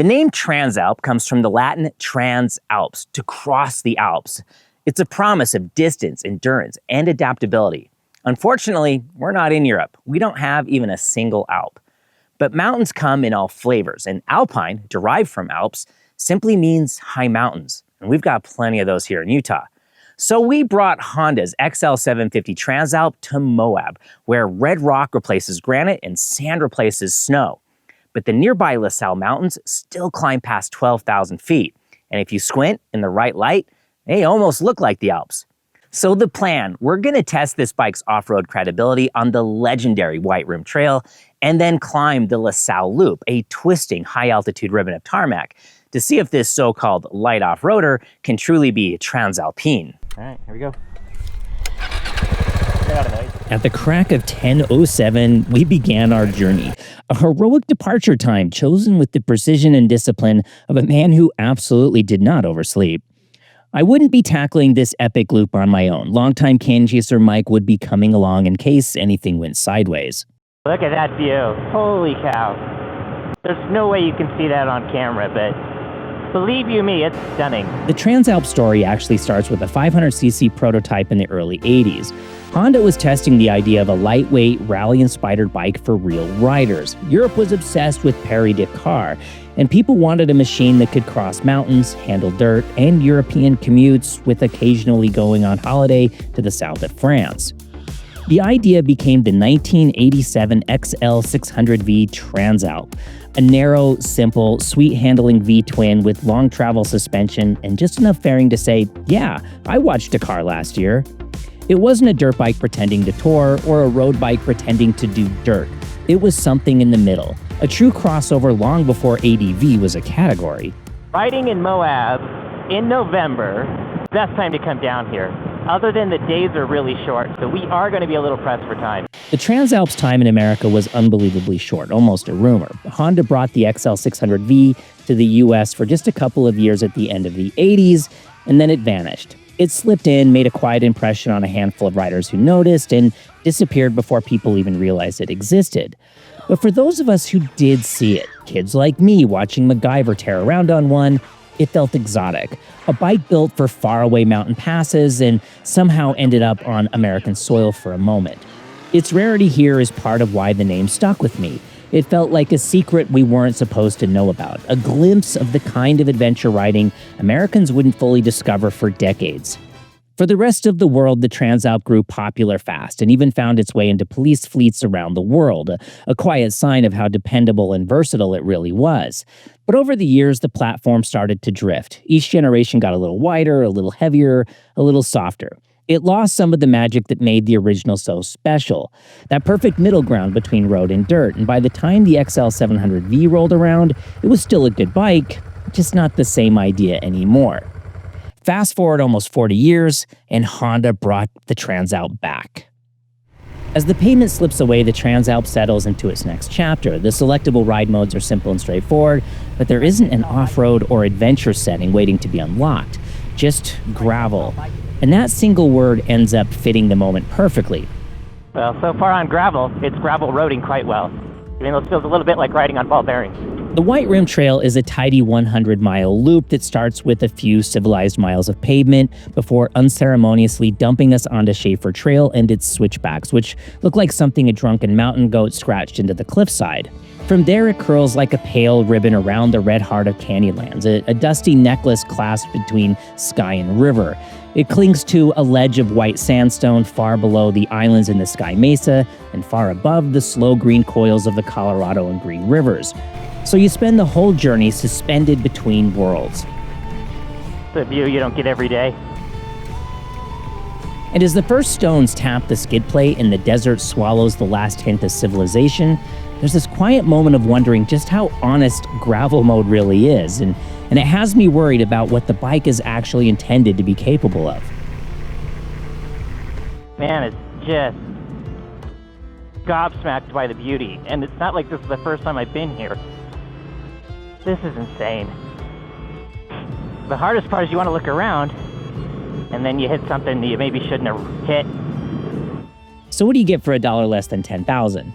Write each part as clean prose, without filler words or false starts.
The name Transalp comes from the Latin Transalps, to cross the Alps. It's a promise of distance, endurance, and adaptability. Unfortunately, we're not in Europe. We don't have even a single Alp. But mountains come in all flavors, and alpine, derived from Alps, simply means high mountains. And we've got plenty of those here in Utah. So we brought Honda's XL750 Transalp to Moab, where red rock replaces granite and sand replaces snow. But the nearby La Salle Mountains still climb past 12,000 feet. And if you squint in the right light, they almost look like the Alps. So the plan, we're gonna test this bike's off-road credibility on the legendary White Rim Trail and then climb the La Salle Loop, a twisting high-altitude ribbon of tarmac, to see if this so-called light off-roader can truly be Transalpine. All right, here we go. At the crack of 10:07, we began our journey. A heroic departure time chosen with the precision and discipline of a man who absolutely did not oversleep. I wouldn't be tackling this epic loop on my own. Longtime CanyonChaser Mike would be coming along in case anything went sideways. Look at that view. Holy cow. There's no way you can see that on camera, but believe you me, it's stunning. The Transalp story actually starts with a 500cc prototype in the early 80s. Honda was testing the idea of a lightweight, rally-inspired bike for real riders. Europe was obsessed with Paris-Dakar, and people wanted a machine that could cross mountains, handle dirt, and European commutes, with occasionally going on holiday to the south of France. The idea became the 1987 XL600V Transalp, a narrow, simple, sweet-handling V-twin with long travel suspension and just enough fairing to say, yeah, I watched Dakar last year. It wasn't a dirt bike pretending to tour or a road bike pretending to do dirt. It was something in the middle, a true crossover long before ADV was a category. Riding in Moab in November, best time to come down here. Other than the days are really short, so we are going to be a little pressed for time. The Transalp's time in America was unbelievably short, almost a rumor. Honda brought the XL600V to the US for just a couple of years at the end of the 80s, and then it vanished. It slipped in, made a quiet impression on a handful of riders who noticed, and disappeared before people even realized it existed. But for those of us who did see it, kids like me watching MacGyver tear around on one, it felt exotic. A bike built for faraway mountain passes and somehow ended up on American soil for a moment. Its rarity here is part of why the name stuck with me. It felt like a secret we weren't supposed to know about, a glimpse of the kind of adventure riding Americans wouldn't fully discover for decades. For the rest of the world, the Transalp grew popular fast and even found its way into police fleets around the world, a quiet sign of how dependable and versatile it really was. But over the years, the platform started to drift. Each generation got a little wider, a little heavier, a little softer. It lost some of the magic that made the original so special, that perfect middle ground between road and dirt, and by the time the XL700V rolled around, it was still a good bike, just not the same idea anymore. Fast forward almost 40 years, and Honda brought the Transalp back. As the pavement slips away, the Transalp settles into its next chapter. The selectable ride modes are simple and straightforward, but there isn't an off-road or adventure setting waiting to be unlocked, just gravel. And that single word ends up fitting the moment perfectly. Well, so far on gravel, it's gravel roading quite well. Even though it feels a little bit like riding on ball bearings. The White Rim Trail is a tidy 100-mile loop that starts with a few civilized miles of pavement before unceremoniously dumping us onto Schaefer Trail and its switchbacks, which look like something a drunken mountain goat scratched into the cliffside. From there, it curls like a pale ribbon around the red heart of Canyonlands, a dusty necklace clasped between sky and river. It clings to a ledge of white sandstone far below the islands in the Sky Mesa and far above the slow green coils of the Colorado and Green Rivers. So you spend the whole journey suspended between worlds. The view you don't get every day. And as the first stones tap the skid plate and the desert swallows the last hint of civilization, there's this quiet moment of wondering just how honest gravel mode really is, and it has me worried about what the bike is actually intended to be capable of. Man, it's just gobsmacked by the beauty, and it's not like this is the first time I've been here. This is insane. The hardest part is you want to look around, and then you hit something that you maybe shouldn't have hit. So what do you get for $1 less than $10,000?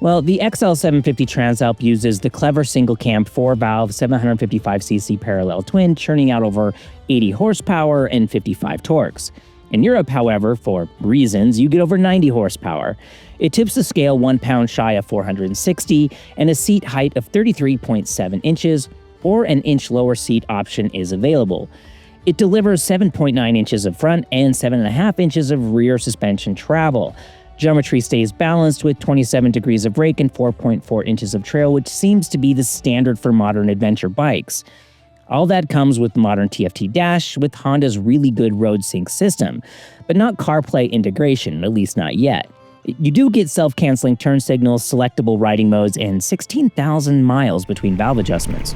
Well, the XL750 Transalp uses the clever single-cam 4-valve 755cc parallel twin, churning out over 80 horsepower and 55 torques. In Europe, however, for reasons, you get over 90 horsepower. It tips the scale 1 pound shy of 460 and a seat height of 33.7 inches, or an inch lower seat option is available. It delivers 7.9 inches of front and 7.5 inches of rear suspension travel. Geometry stays balanced with 27 degrees of brake and 4.4 inches of trail, which seems to be the standard for modern adventure bikes. All that comes with the modern TFT dash with Honda's really good road sync system, but not CarPlay integration, at least not yet. You do get self-canceling turn signals, selectable riding modes, and 16,000 miles between valve adjustments.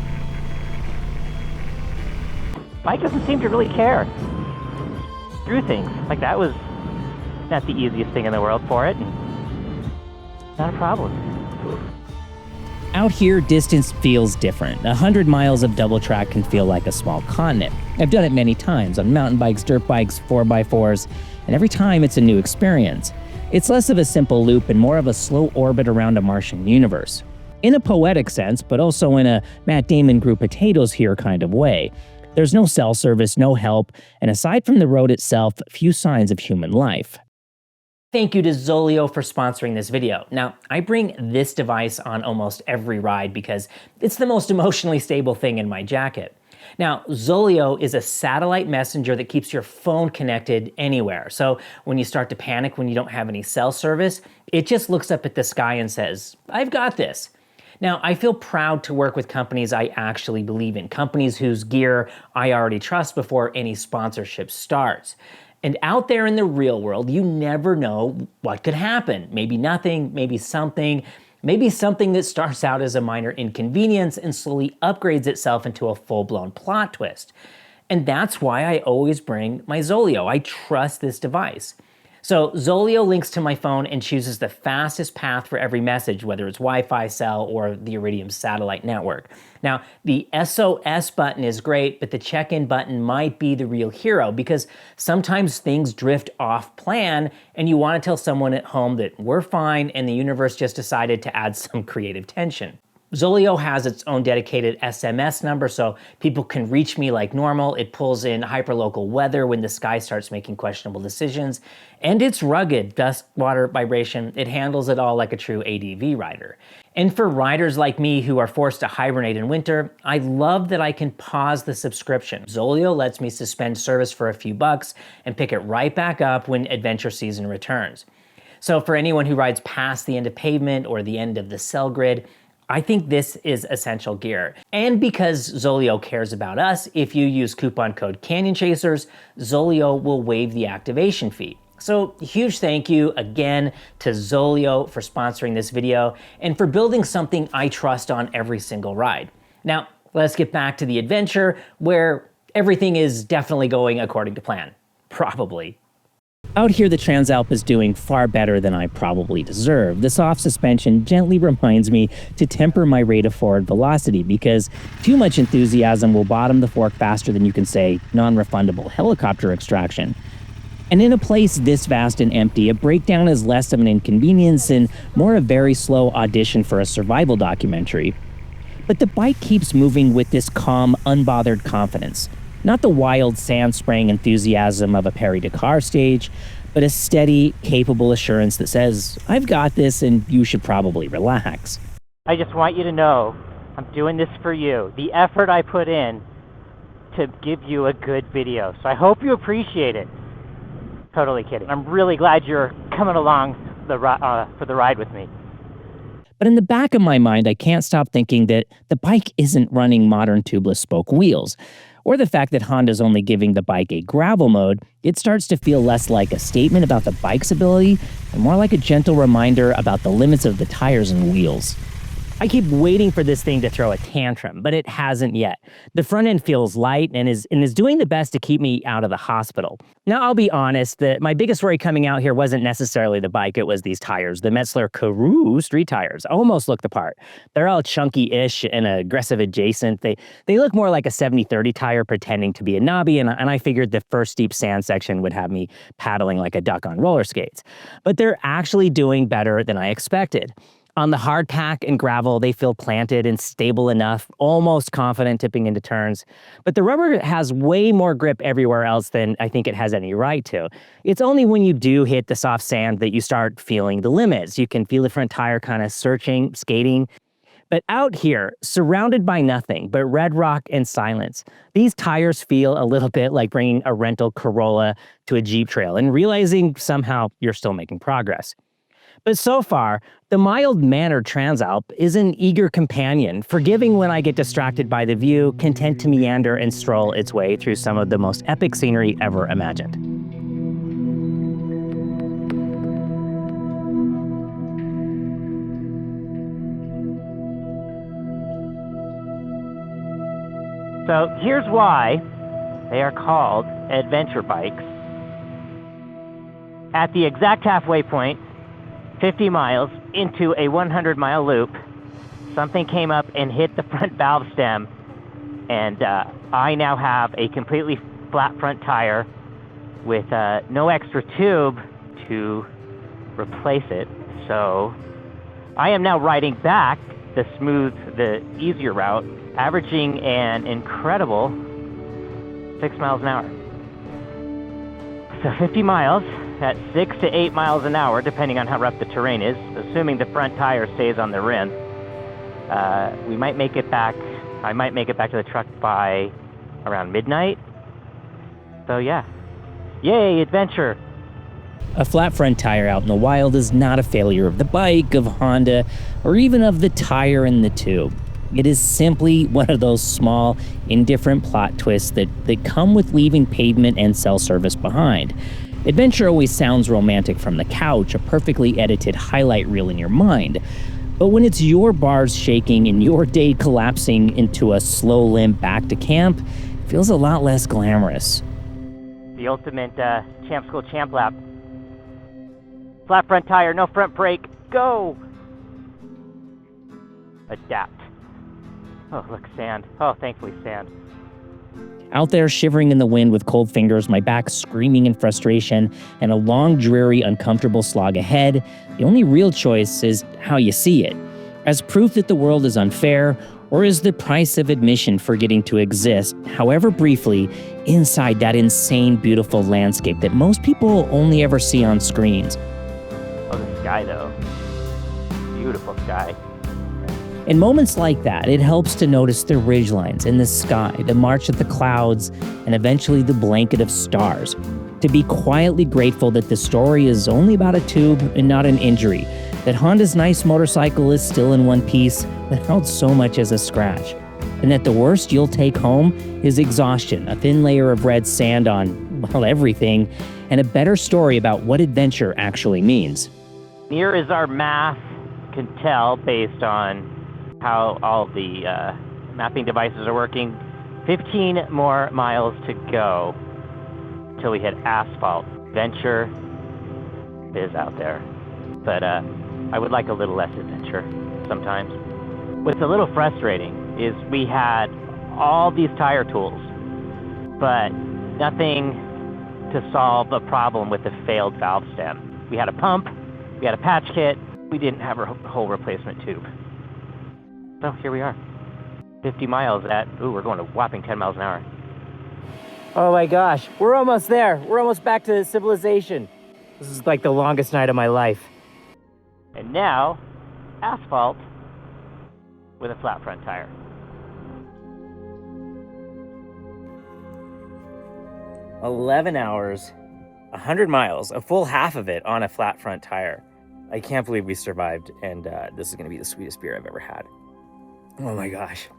Bike doesn't seem to really care. Screw things. Like, that was not the easiest thing in the world for it. Not a problem. Out here, distance feels different. 100 miles of double track can feel like a small continent. I've done it many times on mountain bikes, dirt bikes, 4x4s, and every time it's a new experience. It's less of a simple loop and more of a slow orbit around a Martian universe. In a poetic sense, but also in a Matt Damon grew potatoes here kind of way. There's no cell service, no help, and aside from the road itself, few signs of human life. Thank you to Zoleo for sponsoring this video. Now, I bring this device on almost every ride because it's the most emotionally stable thing in my jacket. Now, Zoleo is a satellite messenger that keeps your phone connected anywhere. So when you start to panic when you don't have any cell service, it just looks up at the sky and says, "I've got this." Now, I feel proud to work with companies I actually believe in, companies whose gear I already trust before any sponsorship starts. And out there in the real world, you never know what could happen. Maybe nothing, maybe something that starts out as a minor inconvenience and slowly upgrades itself into a full-blown plot twist. And that's why I always bring my Zoleo. I trust this device. So Zoleo links to my phone and chooses the fastest path for every message, whether it's Wi-Fi, cell, or the Iridium satellite network. Now, the SOS button is great, but the check-in button might be the real hero because sometimes things drift off plan and you want to tell someone at home that we're fine and the universe just decided to add some creative tension. Zoleo has its own dedicated SMS number so people can reach me like normal. It pulls in hyperlocal weather when the sky starts making questionable decisions. And it's rugged, dust, water, vibration. It handles it all like a true ADV rider. And for riders like me who are forced to hibernate in winter, I love that I can pause the subscription. Zoleo lets me suspend service for a few bucks and pick it right back up when adventure season returns. So for anyone who rides past the end of pavement or the end of the cell grid, I think this is essential gear. And because Zoleo cares about us, if you use coupon code CanyonChasers, Zoleo will waive the activation fee. So huge thank you again to Zoleo for sponsoring this video and for building something I trust on every single ride. Now, let's get back to the adventure where everything is definitely going according to plan. Probably. Out here, the Transalp is doing far better than I probably deserve. The soft suspension gently reminds me to temper my rate of forward velocity because too much enthusiasm will bottom the fork faster than you can say non-refundable helicopter extraction. And in a place this vast and empty, a breakdown is less of an inconvenience and more a very slow audition for a survival documentary. But the bike keeps moving with this calm, unbothered confidence. Not the wild sand-spraying enthusiasm of a Paris-Dakar stage, but a steady, capable assurance that says, "I've got this and you should probably relax." I just want you to know I'm doing this for you. The effort I put in to give you a good video. So I hope you appreciate it. Totally kidding. I'm really glad you're coming along for the ride with me. But in the back of my mind, I can't stop thinking that the bike isn't running modern tubeless spoke wheels. Or the fact that Honda's only giving the bike a gravel mode, it starts to feel less like a statement about the bike's ability and more like a gentle reminder about the limits of the tires and wheels. I keep waiting for this thing to throw a tantrum, but it hasn't yet. The front end feels light and is doing the best to keep me out of the hospital. Now, I'll be honest that my biggest worry coming out here wasn't necessarily the bike, it was these tires. The Metzler Karoo street tires almost look the part. They're all chunky-ish and aggressive adjacent. They look more like a 70-30 tire pretending to be a knobby, and I figured the first steep sand section would have me paddling like a duck on roller skates. But they're actually doing better than I expected. On the hard pack and gravel, they feel planted and stable enough, almost confident tipping into turns. But the rubber has way more grip everywhere else than I think it has any right to. It's only when you do hit the soft sand that you start feeling the limits. You can feel the front tire kind of searching, skating. But out here, surrounded by nothing but red rock and silence, these tires feel a little bit like bringing a rental Corolla to a Jeep trail and realizing somehow you're still making progress. But so far, the mild-mannered Transalp is an eager companion, forgiving when I get distracted by the view, content to meander and stroll its way through some of the most epic scenery ever imagined. So here's why they are called adventure bikes. At the exact halfway point, 50 miles into a 100-mile loop, something came up and hit the front valve stem, and I now have a completely flat front tire with no extra tube to replace it. So I am now riding back the easier route, averaging an incredible 6 miles an hour. So 50 miles at 6 to 8 miles an hour, depending on how rough the terrain is, assuming the front tire stays on the rim. We might make it back. I might make it back to the truck by around midnight. So yeah, yay, adventure. A flat front tire out in the wild is not a failure of the bike, of Honda, or even of the tire and the tube. It is simply one of those small, indifferent plot twists that come with leaving pavement and cell service behind. Adventure always sounds romantic from the couch, a perfectly edited highlight reel in your mind. But when it's your bars shaking and your day collapsing into a slow limp back to camp, it feels a lot less glamorous. The ultimate champ school champ lap. Flat front tire, no front brake, go! Adapt. Oh, look, sand. Oh, thankfully sand. Out there shivering in the wind with cold fingers, my back screaming in frustration, and a long, dreary, uncomfortable slog ahead, the only real choice is how you see it. As proof that the world is unfair, or as the price of admission for getting to exist, however briefly, inside that insane, beautiful landscape that most people only ever see on screens. Oh, the sky, though. Beautiful sky. In moments like that, it helps to notice the ridgelines in the sky, the march of the clouds, and eventually the blanket of stars. To be quietly grateful that the story is only about a tube and not an injury, that Honda's nice motorcycle is still in one piece without so much as a scratch, and that the worst you'll take home is exhaustion, a thin layer of red sand on, well, everything, and a better story about what adventure actually means. Near as our math can tell based on how all the mapping devices are working, 15 more miles to go till we hit asphalt. Adventure is out there, but I would like a little less adventure sometimes. What's a little frustrating is we had all these tire tools, but nothing to solve a problem with the failed valve stem. We had a pump, we had a patch kit, we didn't have a whole replacement tube. So here we are, 50 miles at, we're going a whopping 10 miles an hour. Oh my gosh, we're almost there. We're almost back to civilization. This is like the longest night of my life. And now, asphalt with a flat front tire. "11 hours, 100 miles, a full half of it on a flat front tire. I can't believe we survived, and this is going to be the sweetest beer I've ever had. Oh my gosh.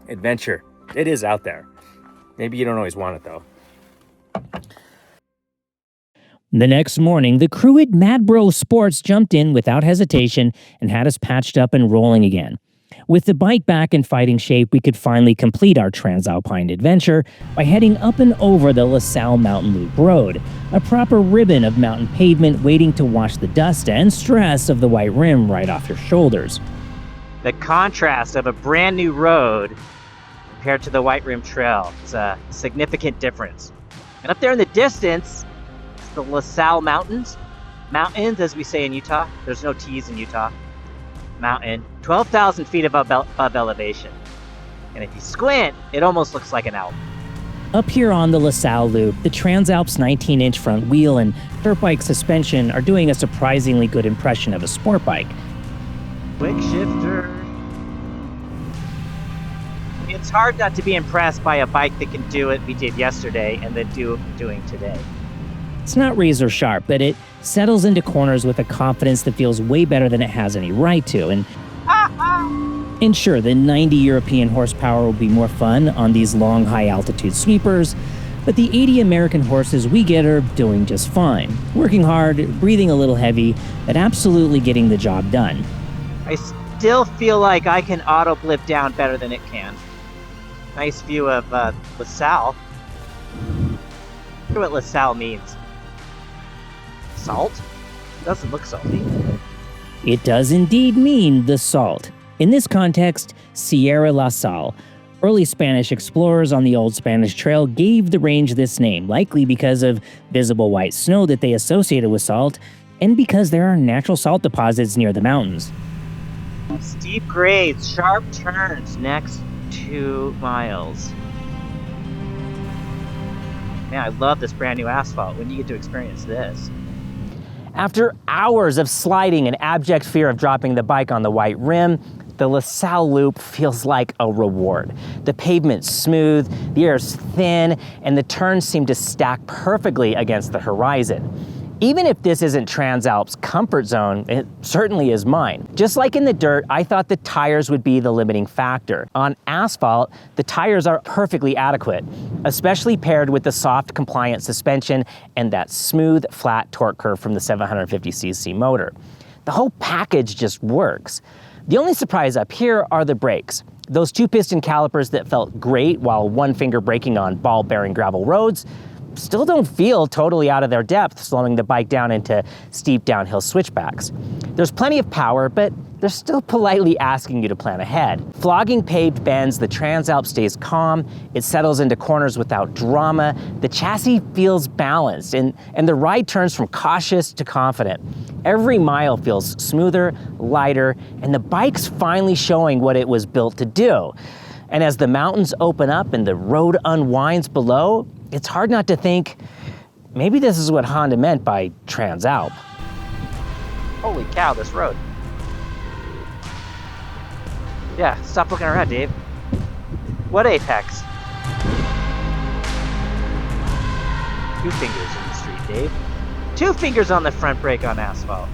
Adventure. It is out there. Maybe you don't always want it, though. The next morning, the crew at Mad Bro Sports jumped in without hesitation and had us patched up and rolling again. With the bike back in fighting shape, we could finally complete our Transalpine adventure by heading up and over the LaSalle Mountain Loop Road, a proper ribbon of mountain pavement waiting to wash the dust and stress of the white rim right off your shoulders. The contrast of a brand new road compared to the White Rim Trail is a significant difference. And up there in the distance, it's the LaSalle Mountains. Mountains, as we say in Utah. There's no T's in Utah. mountain, 12,000 feet above elevation. And if you squint, it almost looks like an Alp. Up here on the LaSalle Loop, the Transalp's 19-inch front wheel and dirt bike suspension are doing a surprisingly good impression of a sport bike. Quick shifter. It's hard not to be impressed by a bike that can do what we did yesterday and then doing today. It's not razor sharp, but it settles into corners with a confidence that feels way better than it has any right to. And sure, the 90 European horsepower will be more fun on these long, high-altitude sweepers, but the 80 American horses we get are doing just fine. Working hard, breathing a little heavy, but absolutely getting the job done. I still feel like I can auto-blip down better than it can. Nice view of LaSalle. I wonder what LaSalle means. Salt? Doesn't look salty. It does indeed mean the salt. In this context, Sierra La Sal. Early Spanish explorers on the Old Spanish Trail gave the range this name, likely because of visible white snow that they associated with salt, and because there are natural salt deposits near the mountains. Steep grades, sharp turns, next 2 miles. Man, I love this brand new asphalt. When do you get to experience this? After hours of sliding and abject fear of dropping the bike on the white rim, the LaSalle Loop feels like a reward. The pavement's smooth, the air's thin, and the turns seem to stack perfectly against the horizon. Even if this isn't Transalp's comfort zone, it certainly is mine. Just like in the dirt, I thought the tires would be the limiting factor. On asphalt, the tires are perfectly adequate, especially paired with the soft, compliant suspension and that smooth, flat torque curve from the 750cc motor. The whole package just works. The only surprise up here are the brakes. Those 2-piston calipers that felt great while one finger braking on ball-bearing gravel roads still don't feel totally out of their depth, slowing the bike down into steep downhill switchbacks. There's plenty of power, but they're still politely asking you to plan ahead. Flogging paved bends, the Transalp stays calm, it settles into corners without drama, the chassis feels balanced, and the ride turns from cautious to confident. Every mile feels smoother, lighter, and the bike's finally showing what it was built to do. And as the mountains open up and the road unwinds below, it's hard not to think, maybe this is what Honda meant by Transalp. Holy cow, this road. Yeah, stop looking around, Dave. What apex? 2 fingers in the street, Dave. 2 fingers on the front brake on asphalt.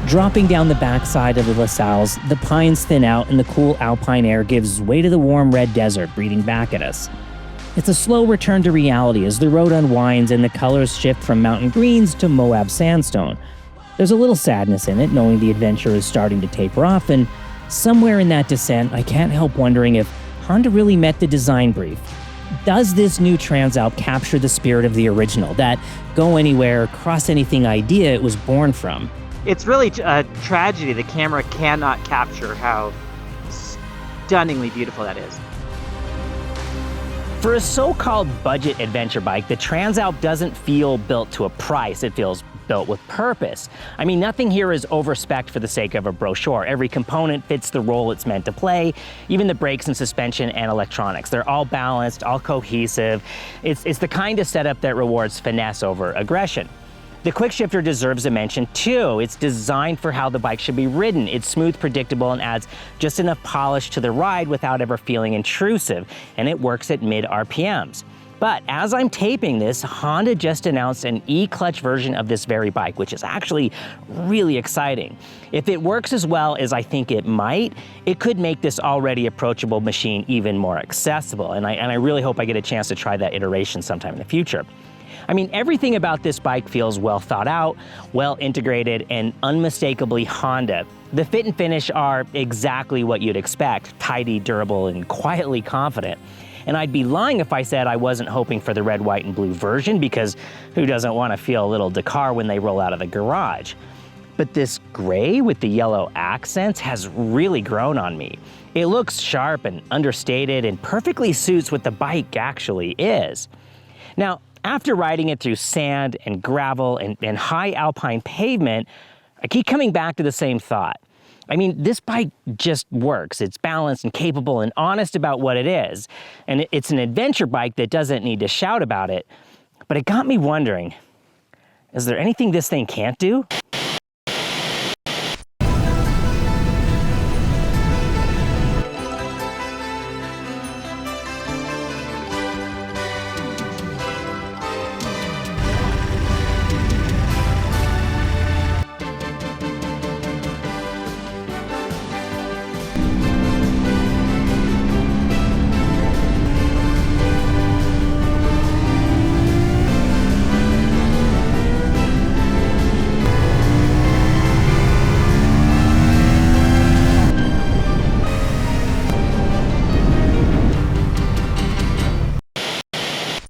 Dropping down the backside of the LaSalles, the pines thin out and the cool alpine air gives way to the warm red desert breathing back at us. It's a slow return to reality as the road unwinds and the colors shift from mountain greens to Moab sandstone. There's a little sadness in it, knowing the adventure is starting to taper off, and somewhere in that descent, I can't help wondering if Honda really met the design brief. Does this new Transalp capture the spirit of the original, that go anywhere, cross anything idea it was born from? It's really a tragedy the camera cannot capture how stunningly beautiful that is. For a so-called budget adventure bike, the Transalp doesn't feel built to a price, it feels built with purpose. I mean, nothing here is overspec'd for the sake of a brochure. Every component fits the role it's meant to play, even the brakes and suspension and electronics. They're all balanced, all cohesive. It's the kind of setup that rewards finesse over aggression. The quick shifter deserves a mention too. It's designed for how the bike should be ridden. It's smooth, predictable, and adds just enough polish to the ride without ever feeling intrusive, and it works at mid RPMs. But as I'm taping this, Honda just announced an e-clutch version of this very bike, which is actually really exciting. If it works as well as I think it might, it could make this already approachable machine even more accessible, and I really hope I get a chance to try that iteration sometime in the future. I mean, everything about this bike feels well thought out, well integrated, and unmistakably Honda. The fit and finish are exactly what you'd expect, tidy, durable, and quietly confident. And I'd be lying if I said I wasn't hoping for the red, white, and blue version, because who doesn't want to feel a little Dakar when they roll out of the garage? But this gray with the yellow accents has really grown on me. It looks sharp and understated and perfectly suits what the bike actually is. Now, after riding it through sand and gravel and high alpine pavement, I keep coming back to the same thought. I mean, this bike just works. It's balanced and capable and honest about what it is. And it's an adventure bike that doesn't need to shout about it. But it got me wondering, is there anything this thing can't do?